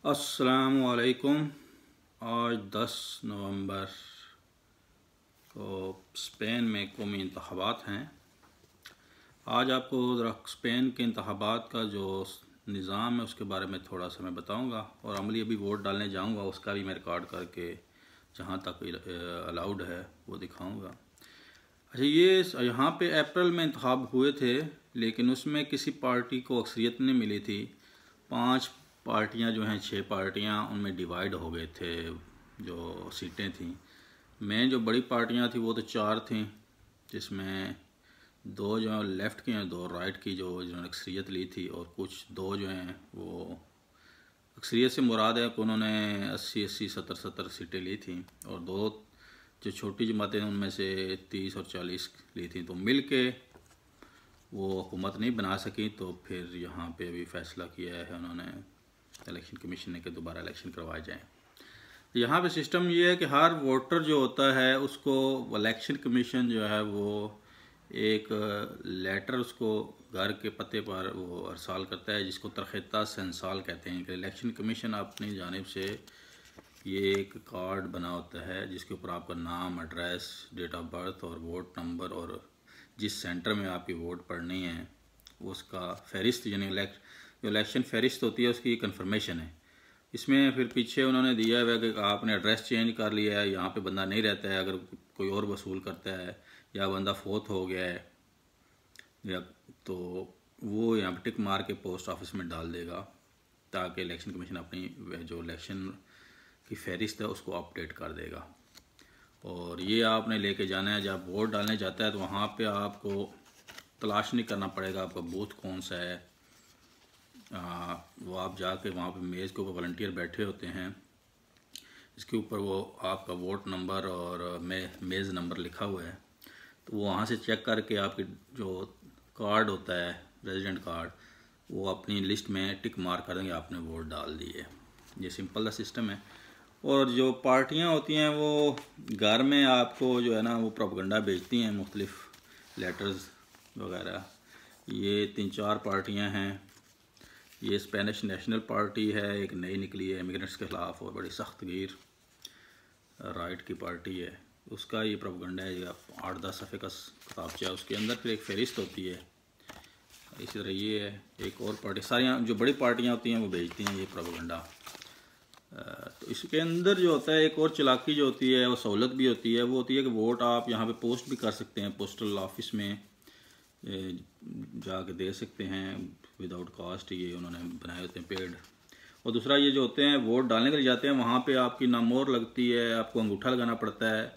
अस्सलामुअलैकुम। आज 10 नवंबर को स्पेन में कौमी इंतखाबात हैं। आज आपको ज़रा स्पेन के इंतखाबात का जो निज़ाम है उसके बारे में थोड़ा सा मैं बताऊंगा, और अमली अभी वोट डालने जाऊंगा उसका भी मैं रिकॉर्ड करके जहां तक अलाउड है वो दिखाऊंगा। अच्छा, ये यहाँ पे अप्रैल में इंतखाब हुए थे, लेकिन उसमें किसी पार्टी को अक्सरियत नहीं मिली थी। 5 पार्टियां जो हैं, 6 पार्टियां, उनमें डिवाइड हो गए थे जो सीटें थीं। मेन जो बड़ी पार्टियां थी वो तो 4 थीं, जिसमें 2 जो हैं लेफ़्ट की हैं, 2 राइट की, जो जिन्होंने अक्सरियत ली थी, और कुछ 2 जो हैं वो अक्सरियत से मुराद है कि उन्होंने 80-80, 70-70 सीटें ली थी, और 2 जो छोटी जमातें उनमें से 30 और 40 ली थी, तो मिल के वो हुकूमत नहीं बना सकी। तो फिर यहाँ पे अभी फ़ैसला किया है उन्होंने, इलेक्शन कमीशन ने, कि दोबारा इलेक्शन करवाए जाएँ। यहाँ पे सिस्टम ये है कि हर वोटर जो होता है उसको इलेक्शन कमीशन जो है वो एक लेटर उसको घर के पते पर वो अरसाल करता है, जिसको तरखेता सेंसाल कहते हैं। कि इलेक्शन कमीशन अपनी जानिब से ये एक कार्ड बना होता है जिसके ऊपर आपका नाम, एड्रेस, डेट ऑफ बर्थ और वोट नंबर, और जिस सेंटर में आपकी वोट पड़नी है उसका फहरिस्त, यानी जो इलेक्शन फहरिस्त होती है उसकी कंफर्मेशन है। इसमें फिर पीछे उन्होंने दिया है कि आपने एड्रेस चेंज कर लिया है, यहाँ पे बंदा नहीं रहता है, अगर कोई और वसूल करता है या बंदा फोत हो गया है या, तो वो यहाँ पे टिक मार के पोस्ट ऑफिस में डाल देगा, ताकि इलेक्शन कमीशन अपनी जो इलेक्शन की फहरिस्त है उसको अपडेट कर देगा। और ये आपने लेके जाना है, जब वोट डालने जाता है तो वहाँ पे आपको तलाश नहीं करना पड़ेगा आपका बूथ कौन सा है। वो आप जाके वहाँ पे मेज़ के ऊपर वॉलंटियर बैठे होते हैं, इसके ऊपर वो आपका वोट नंबर और मेज़ नंबर लिखा हुआ है, तो वो वहाँ से चेक करके आपके जो कार्ड होता है, रेजिडेंट कार्ड, वो अपनी लिस्ट में टिक मार कर देंगे आपने वोट डाल दिए। ये सिंपल सा सिस्टम है। और जो पार्टियाँ होती हैं वो घर में आपको जो है ना वो प्रोपेगेंडा भेजती हैं, मुख्तलिफ लेटर्स वगैरह। ये 3-4 पार्टियाँ हैं। ये स्पेनिश नेशनल पार्टी है, एक नई निकली है इमिग्रेंट्स के ख़िलाफ़, और बड़ी सख्त गिर राइट की पार्टी है। उसका ये प्रोपेगेंडा है, ये 8-10 सफ़े का किताबचा है, उसके अंदर फिर एक फहरिस्त होती है। इसी तरह ये है एक और पार्टी, सारी जो बड़ी पार्टियाँ होती हैं वो भेजती हैं ये प्रोपेगेंडा। तो इसके अंदर जो होता है एक और चालाकी जो होती है, वो सहूलत भी होती है, वो होती है कि वोट आप यहाँ पे पोस्ट भी कर सकते हैं, पोस्टल ऑफिस में जाके दे सकते हैं विदाउट कॉस्ट। ये उन्होंने बनाए होते हैं पेड। और दूसरा ये जो होते हैं वोट डालने के लिए जाते हैं, वहाँ पे आपकी ना मोहर लगती है, आपको अंगूठा लगाना पड़ता है,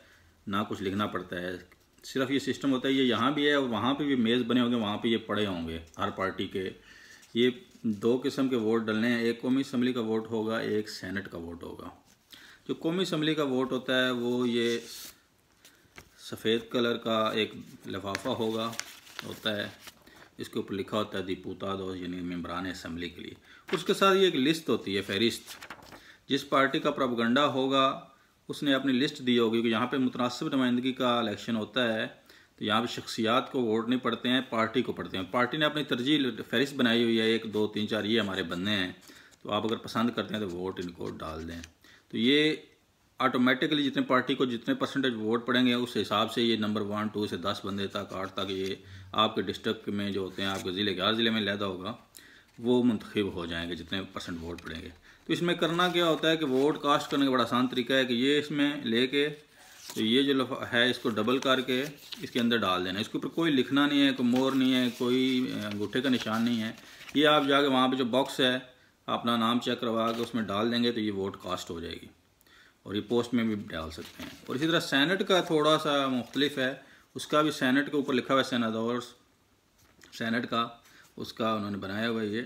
ना कुछ लिखना पड़ता है। सिर्फ ये सिस्टम होता है, ये यहाँ भी है और वहाँ पे भी मेज़ बने होंगे, वहाँ पे ये पड़े होंगे हर पार्टी के। ये 2 किस्म के वोट डलने हैं, एक कौमी असम्बली का वोट होगा, एक सेनेट का वोट होगा। जो कौमी असम्बली का वोट होता है वो ये सफ़ेद कलर का एक लिफाफा होता है, इसके ऊपर लिखा होता है दिपुतादोस, यानी मेंबरान असम्बली के लिए। उसके साथ ये एक लिस्ट होती है, फहरिस्त। जिस पार्टी का प्रोपेगेंडा होगा उसने अपनी लिस्ट दी होगी कि यहाँ पे मुतनासिब नुमाइंदगी का इलेक्शन होता है, तो यहाँ पे शख्सियात को वोट नहीं पड़ते हैं, पार्टी को पड़ते हैं। पार्टी ने अपनी तरजीह फहरिस्त बनाई हुई है, 1, 2, 3, 4 ये हमारे बंदे हैं, तो आप अगर पसंद करते हैं तो वोट इनको डाल दें। तो ये ऑटोमेटिकली जितने पार्टी को जितने परसेंटेज वोट पड़ेंगे उस हिसाब से ये नंबर 1, 2 से 10 बंदे तक, 8 तक, ये आपके डिस्ट्रिक्ट में जो होते हैं, आपके ज़िले के हर ज़िले में लहदा होगा, वो मुंतखब हो जाएंगे जितने परसेंट वोट पड़ेंगे। तो इसमें करना क्या होता है कि वोट कास्ट करने का बड़ा आसान तरीका है कि ये इसमें लेके, तो ये जो है इसको डबल करके इसके अंदर डाल देना। इसके ऊपर कोई लिखना नहीं है, कोई मोहर नहीं है, कोई अंगूठे का निशान नहीं है। ये आप जाके वहाँ पे जो बॉक्स है अपना नाम चेक करवा के उसमें डाल देंगे तो ये वोट कास्ट हो जाएगी, और ये पोस्ट में भी डाल सकते हैं। और इसी तरह सेनेट का थोड़ा सा मुख्तलिफ है, उसका भी सेनेट के ऊपर लिखा हुआ है सेनादोर्स, सेनेट का उसका उन्होंने बनाया हुआ है ये।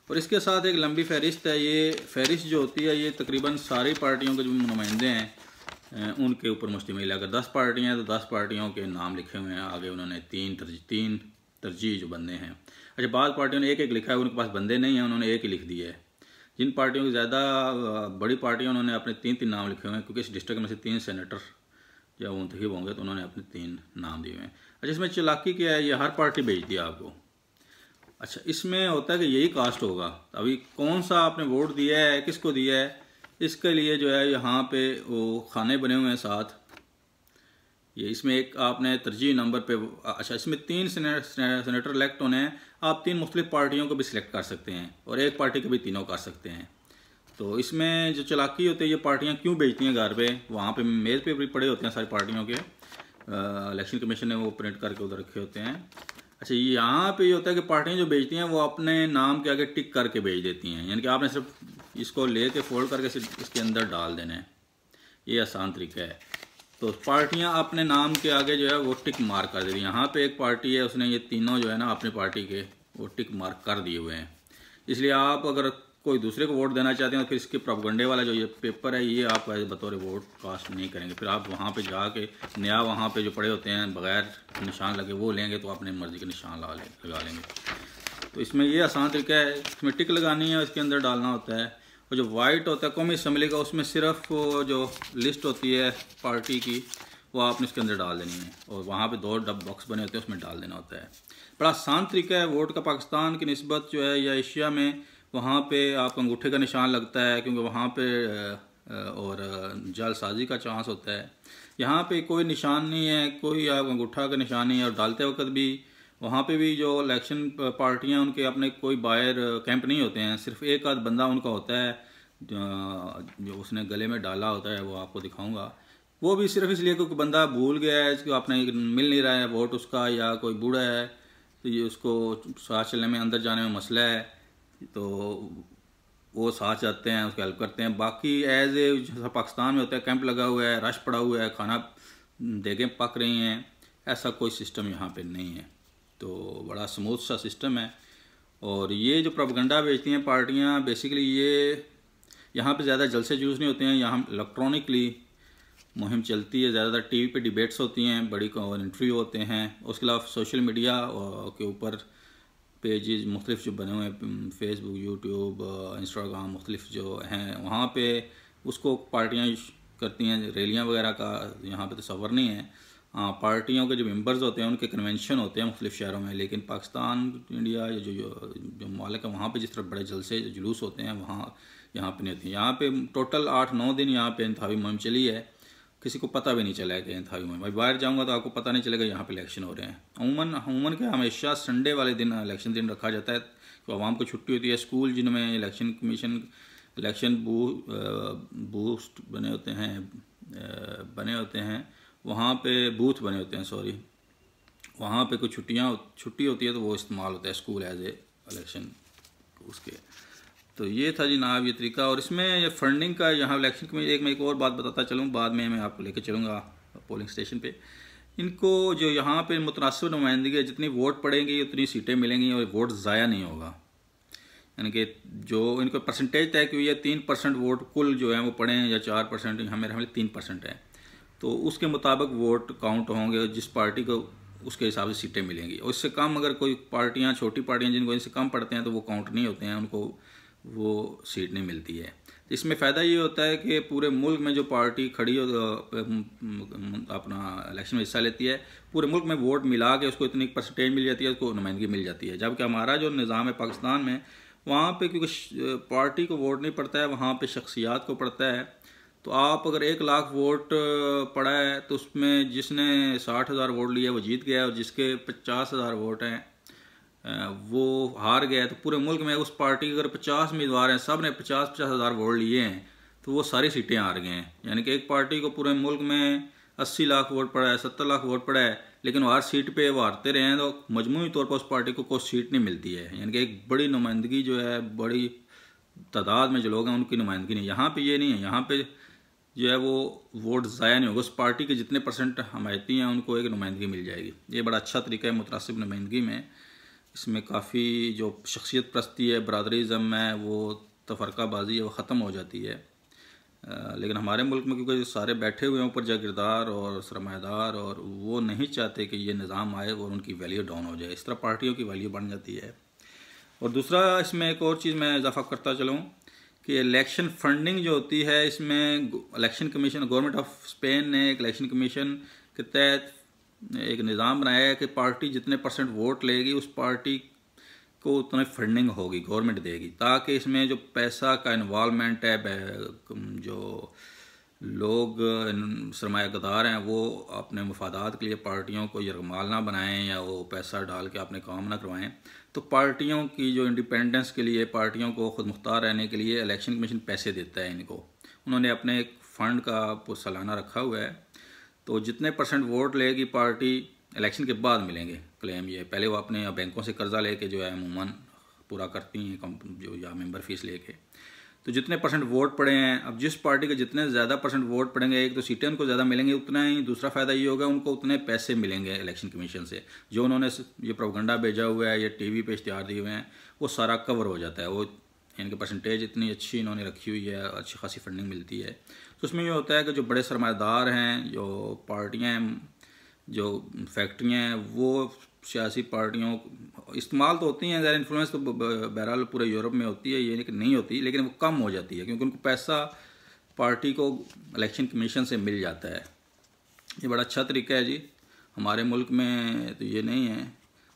और इसके साथ एक लंबी फहरिस्त है। ये फहरिस्त जो होती है ये तकरीबन सारी पार्टियों के जो नुमाइंदे हैं उनके ऊपर मुश्तमिल है। अगर 10 पार्टियाँ हैं तो 10 पार्टियों के नाम लिखे हुए हैं, आगे उन्होंने 3 तरजीह जो बंदे हैं। अच्छा, बाद पार्टियों ने 1-1 लिखा है, उनके पास बंदे नहीं हैं, उन्होंने 1 ही लिख दिया है। जिन पार्टियों की ज़्यादा बड़ी पार्टियाँ उन्होंने अपने 3-3 नाम लिखे हुए हैं, क्योंकि इस डिस्ट्रिक्ट में से 3 सेनेटर जब मुंतखब होंगे तो उन्होंने अपने 3 नाम दिए हुए हैं। अच्छा, इसमें चालाकी क्या है, ये हर पार्टी भेजती है आपको। अच्छा, इसमें होता है कि यही कास्ट होगा। अभी कौन सा आपने वोट दिया है, किसको दिया है, इसके लिए जो है यहाँ पे वो खाने बने हुए हैं साथ। ये इसमें एक आपने तरजीह नंबर पे, अच्छा इसमें 3 सेनेटर इलेक्ट होने हैं। आप 3 मुख्तलिफ पार्टियों को भी सिलेक्ट कर सकते हैं और एक पार्टी को भी तीनों कर सकते हैं। तो इसमें जो चालाकी होती है, ये पार्टियां क्यों भेजती हैं घर पे, वहाँ पे मेज़ पे भी पड़े होते हैं सारी पार्टियों के, इलेक्शन कमीशन ने वो प्रिंट करके उधर रखे होते हैं। अच्छा, यहाँ पे ये होता है कि पार्टियां जो भेजती हैं वो अपने नाम के आगे टिक करके भेज देती हैं, यानी कि आपने सिर्फ इसको ले के फोल्ड करके सिर्फ इसके अंदर डाल देना है। ये आसान तरीका है। तो पार्टियां अपने नाम के आगे जो है वो टिक मार्क कर देती हैं। यहाँ पे एक पार्टी है, उसने ये तीनों जो है ना अपनी पार्टी के वो टिक मार्क कर दिए हुए हैं। इसलिए आप अगर कोई दूसरे को वोट देना चाहते हैं तो फिर इसके प्रोपगंडे वाला जो ये पेपर है ये आप बतौर वोट कास्ट नहीं करेंगे। फिर आप वहाँ पे जाके नया वहाँ पे जो पड़े होते हैं बगैर निशान लगे वो लेंगे, तो अपने मर्ज़ी के निशान लगा लेंगे। तो इसमें ये आसान तरीका है, इसमें टिक लगानी है, इसके अंदर डालना होता है। और जो वाइट होता है कौमी असम्बली का, उसमें सिर्फ जो लिस्ट होती है पार्टी की वो आपने इसके अंदर डाल देनी है, और वहाँ पे 2 डब बॉक्स बने होते हैं उसमें डाल देना होता है। बड़ा आसान तरीका है वोट का। पाकिस्तान की निस्बत जो है या एशिया में, वहाँ पे आपका अंगूठे का निशान लगता है, क्योंकि वहाँ पे और जालसाजी का चांस होता है। यहाँ पे कोई निशान नहीं है, कोई आप अंगूठा का निशान नहीं है। और डालते वक्त भी वहाँ पे भी जो इलेक्शन पार्टियाँ उनके अपने कोई बाहर कैंप नहीं होते हैं, सिर्फ एक आध बंदा उनका होता है जो उसने गले में डाला होता है, वो आपको दिखाऊंगा। वो भी सिर्फ इसलिए क्योंकि बंदा भूल गया है, इसको अपने मिल नहीं रहा है वोट उसका, या कोई बूढ़ा है तो ये उसको साथ चलने में अंदर जाने में मसला है, तो वो साथ जाते हैं, उसकी हेल्प करते हैं। बाकी एज ए जैसा पाकिस्तान में होता है कैंप लगा हुआ है, रश पड़ा हुआ है, खाना देखें पक रही हैं, ऐसा कोई सिस्टम यहाँ पे नहीं है। तो बड़ा स्मूथ सा सिस्टम है। और ये जो प्रोपगंडा बेचती हैं पार्टियाँ, बेसिकली ये यहाँ पे ज़्यादा जलसे जुलूस नहीं होते हैं, यहाँ इलेक्ट्रॉनिकली मुहिम चलती है। ज़्यादातर टीवी पे डिबेट्स होती हैं, बड़ी इंटरव्यू होते हैं। उसके अलावा सोशल मीडिया के ऊपर पेजेस मुख्तलिफ जो बने हुए हैं, फेसबुक, यूट्यूब, इंस्टाग्राम मुख्तलिफ जो हैं, वहाँ पे उसको पार्टियाँ करती हैं। रैलियाँ वगैरह का यहाँ पे तस्वर नहीं है। हाँ, पार्टियों के जो मेंबर्स होते हैं उनके कन्वेंशन होते हैं मुख्तलिफ शहरों में, लेकिन पाकिस्तान, इंडिया जो मालिक है वहाँ पे जिस तरह बड़े जलसे जुलूस होते हैं वहाँ यहाँ पे नहीं होती। यहाँ पे टोटल 8-9 दिन यहाँ पे इंतखाबी मुहिम चली है, किसी को पता भी नहीं चला है कि इंतखाबी मुहिम। भाई बाहर जाऊँगा तो आपको पता नहीं चलेगा यहाँ पे इलेक्शन हो रहे हैं। अमूमन के हमेशा संडे वाले दिन इलेक्शन दिन रखा जाता है, तो आवाम को छुट्टी होती है। स्कूल जिनमें इलेक्शन कमीशन इलेक्शन बूस्ट बने होते हैं वहाँ पे बूथ बने होते हैं, सॉरी, वहाँ पे कुछ छुट्टी होती है तो वो इस्तेमाल होता है स्कूल एज ए इलेक्शन उसके। तो ये था जनाब ये तरीका। और इसमें ये फंडिंग का यहाँ इलेक्शन में एक और बात बताता चलूँ, बाद में मैं आपको लेके चलूँगा पोलिंग स्टेशन पे। इनको जो यहाँ पे मुतनासिब नुमाइंदगी है, जितनी वोट पड़ेंगी उतनी सीटें मिलेंगी और वोट ज़ाया नहीं होगा। यानी कि जो इनको परसेंटेज तय की हुई है 3% वोट कुल जो है वो पड़े या 4%, हमें 3% है, तो उसके मुताबिक वोट काउंट होंगे जिस पार्टी को उसके हिसाब से सीटें मिलेंगी। और इससे कम अगर कोई पार्टियां, छोटी पार्टियां जिनको इनसे कम पड़ते हैं तो वो काउंट नहीं होते हैं, उनको वो सीट नहीं मिलती है। तो इसमें फ़ायदा ये होता है कि पूरे मुल्क में जो पार्टी खड़ी हो अपना इलेक्शन में हिस्सा लेती है, पूरे मुल्क में वोट मिला के उसको इतनी परसेंटेज मिल जाती है, उसको नुमाइंदगी मिल जाती है। जबकि हमारा जो निज़ाम है पाकिस्तान में, वहाँ पे क्योंकि पार्टी को वोट नहीं पड़ता है, वहाँ पे शख्सियात को पड़ता है। तो आप अगर 1 लाख वोट पड़ा है तो उसमें जिसने 60,000 वोट लिए वो जीत गया, और जिसके 50,000 वोट हैं वो हार गया। तो पूरे मुल्क में उस पार्टी के अगर 50 उम्मीदवार हैं, सब ने 50,000 वोट लिए हैं, तो वो सारी सीटें हार गए हैं। यानी कि एक पार्टी को पूरे मुल्क में 80 लाख वोट पड़ा है, 70 लाख वोट पड़ा है, लेकिन वो हर सीट पे वो हारते रहे हैं, तो मजमूई तौर पर उस पार्टी को कोई सीट नहीं मिलती है। यानी कि एक बड़ी नुमाइंदगी जो है, बड़ी तादाद में जो लोग हैं उनकी नुमाइंदगी नहीं। यहाँ पे ये नहीं है, यहाँ पे जो है वो वोट ज़ाया नहीं होगा। उस पार्टी के जितने % हमायती हैं उनको एक नुमाइंदगी मिल जाएगी। ये बड़ा अच्छा तरीका है मुतनासिब नुमाइंदगी में। इसमें काफ़ी जो शख्सियत परस्ती है, बरादरीज़म है, वो तफरकाबाजी है, वो ख़त्म हो जाती है। लेकिन हमारे मुल्क में क्योंकि सारे बैठे हुए हैं ऊपर जागीरदार और सरमायादार, और वो नहीं चाहते कि ये निज़ाम आए और उनकी वैल्यू डाउन हो जाए, इस तरह पार्टियों की वैल्यू बढ़ जाती है। और दूसरा इसमें एक और चीज़ मैं इजाफा करता चलूँ कि इलेक्शन फंडिंग जो होती है, इसमें election commission, government of Spain ने एक इलेक्शन कमीशन के तहत एक निज़ाम बनाया है कि पार्टी जितने % वोट लेगी उस पार्टी को उतनी फंडिंग होगी, गवर्नमेंट देगी, ताकि इसमें जो पैसा का इन्वॉल्वमेंट है, जो लोग सरमायादार हैं वो अपने मफादात के लिए पार्टियों को यरगमाल ना बनाएं या वो पैसा डाल के अपने काम ना करवाएं। तो पार्टियों की जो इंडिपेंडेंस के लिए, पार्टियों को खुद मुख्तार रहने के लिए इलेक्शन कमीशन पैसे देता है इनको। उन्होंने अपने एक फ़ंड का सालाना रखा हुआ है, तो जितने % वोट लेगी पार्टी इलेक्शन के बाद मिलेंगे क्लेम। ये पहले वो अपने बैंकों से कर्जा लेके जो है अमूमन पूरा करती हैं जो या मेंबर फीस लेके। तो जितने % वोट पड़े हैं, अब जिस पार्टी के जितने ज़्यादा % वोट पड़ेंगे, एक तो सीटें उनको ज़्यादा मिलेंगी, उतना ही दूसरा फ़ायदा ये होगा उनको उतने पैसे मिलेंगे इलेक्शन कमीशन से। जो उन्होंने ये प्रोपगंडा भेजा हुआ है, ये टीवी पे इश्तिहार दिए हुए हैं, वो सारा कवर हो जाता है। वो इनके परसेंटेज इतनी अच्छी इन्होंने रखी हुई है, अच्छी खासी फंडिंग मिलती है। तो उसमें ये होता है कि जो बड़े सरमायादार हैं, जो पार्टियाँ, जो फैक्ट्रियाँ हैं, वो सियासी पार्टियों इस्तेमाल तो होती हैं, ज़्यादा इन्फ्लुएंस तो बहरहाल पूरे यूरोप में होती है, ये नहीं होती, लेकिन वो कम हो जाती है क्योंकि उनको पैसा पार्टी को इलेक्शन कमीशन से मिल जाता है। ये बड़ा अच्छा तरीका है जी, हमारे मुल्क में तो ये नहीं है,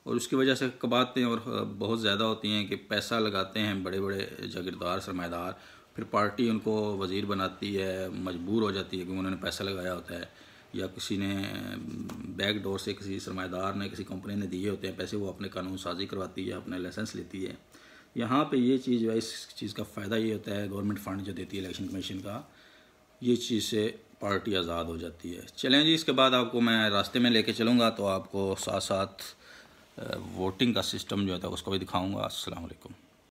और उसकी वजह से कबातें और बहुत ज़्यादा होती हैं कि पैसा लगाते हैं बड़े बड़े जागीरदार सरमायादार, फिर पार्टी उनको वज़ीर बनाती है, मजबूर हो जाती है क्योंकि उन्होंने पैसा लगाया होता है, या किसी ने बैक डोर से किसी सरमायादार ने, किसी कंपनी ने दिए होते हैं पैसे, वो अपने कानून साजी करवाती है, अपने लाइसेंस लेती है। यहाँ पे ये चीज़ जो है, इस चीज़ का फ़ायदा ये होता है, गवर्नमेंट फ़ंड जो देती है इलेक्शन कमीशन का, ये चीज़ से पार्टी आज़ाद हो जाती है। चलें जी, इसके बाद आपको मैं रास्ते में लेके चलूँगा, तो आपको साथ साथ वोटिंग का सिस्टम जो है उसको भी दिखाऊँगा। अस्सलाम वालेकुम।